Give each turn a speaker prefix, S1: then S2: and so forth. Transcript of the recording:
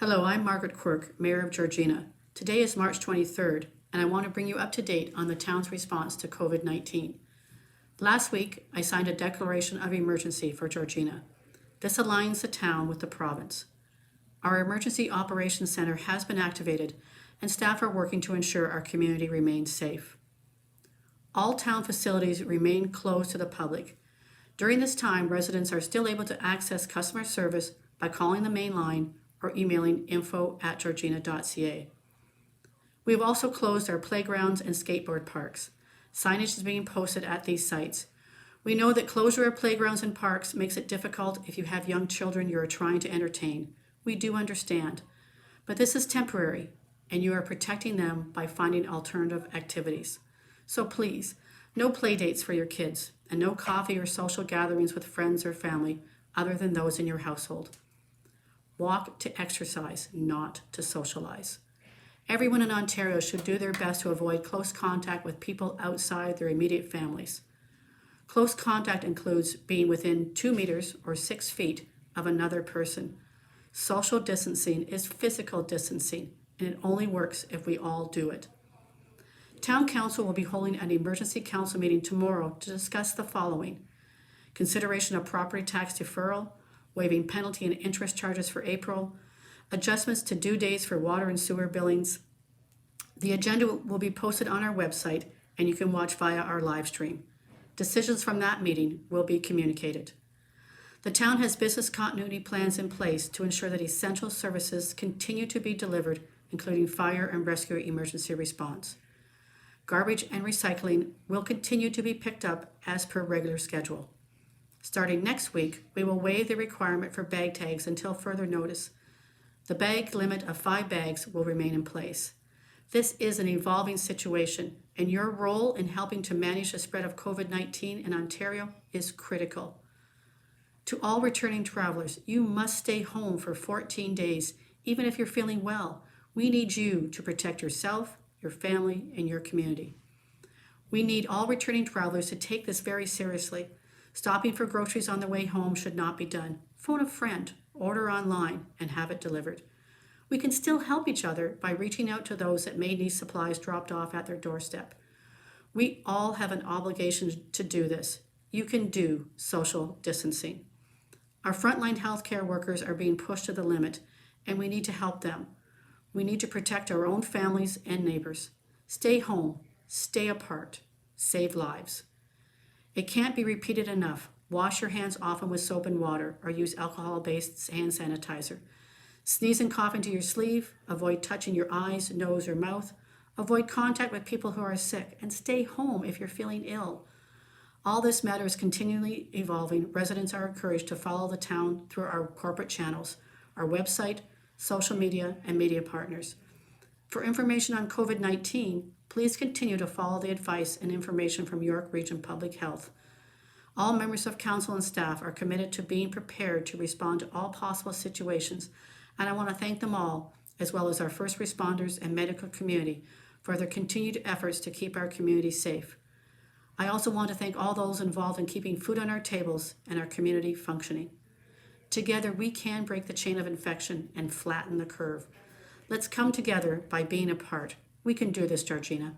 S1: Hello, I'm Margaret Quirk, Mayor of Georgina. Today is March 23rd, and I want to bring you up to date on the town's response to COVID-19. Last week, I signed a declaration of emergency for Georgina. This aligns the town with the province. Our Emergency Operations Center has been activated, and staff are working to ensure our community remains safe. All town facilities remain closed to the public. During this time, residents are still able to access customer service by calling the main line or emailing info@georgina.ca. We have also closed our playgrounds and skateboard parks. Signage is being posted at these sites. We know that closure of playgrounds and parks makes it difficult if you have young children you are trying to entertain. We do understand. But this is temporary, and you are protecting them by finding alternative activities. So please, no play dates for your kids, and no coffee or social gatherings with friends or family other than those in your household. Walk to exercise, not to socialize. Everyone in Ontario should do their best to avoid close contact with people outside their immediate families. Close contact includes being within 2 meters or 6 feet of another person. Social distancing is physical distancing, and it only works if we all do it. Town Council will be holding an emergency council meeting tomorrow to discuss the following: consideration of property tax deferral, waiving penalty and interest charges for April, adjustments to due dates for water and sewer billings. The agenda will be posted on our website, and you can watch via our live stream. Decisions from that meeting will be communicated. The town has business continuity plans in place to ensure that essential services continue to be delivered, including fire and rescue emergency response. Garbage and recycling will continue to be picked up as per regular schedule. Starting next week, we will waive the requirement for bag tags until further notice. The bag limit of 5 bags will remain in place. This is an evolving situation, and your role in helping to manage the spread of COVID-19 in Ontario is critical. To all returning travelers, you must stay home for 14 days, even if you're feeling well. We need you to protect yourself, your family, and your community. We need all returning travelers to take this very seriously. Stopping for groceries on the way home should not be done. Phone a friend, order online, and have it delivered. We can still help each other by reaching out to those that may need supplies dropped off at their doorstep. We all have an obligation to do this. You can do social distancing. Our frontline healthcare workers are being pushed to the limit, and we need to help them. We need to protect our own families and neighbors. Stay home, stay apart, save lives. It can't be repeated enough. Wash your hands often with soap and water, or use alcohol-based hand sanitizer. Sneeze and cough into your sleeve. Avoid touching your eyes, nose, or mouth. Avoid contact with people who are sick, and stay home if you're feeling ill. All this matter is continually evolving. Residents are encouraged to follow the town through our corporate channels, our website, social media, and media partners. For information on COVID-19, please continue to follow the advice and information from York Region Public Health. All members of council and staff are committed to being prepared to respond to all possible situations, and I want to thank them all, as well as our first responders and medical community, for their continued efforts to keep our community safe. I also want to thank all those involved in keeping food on our tables and our community functioning. Together, we can break the chain of infection and flatten the curve. Let's come together by being apart. We can do this, Georgina.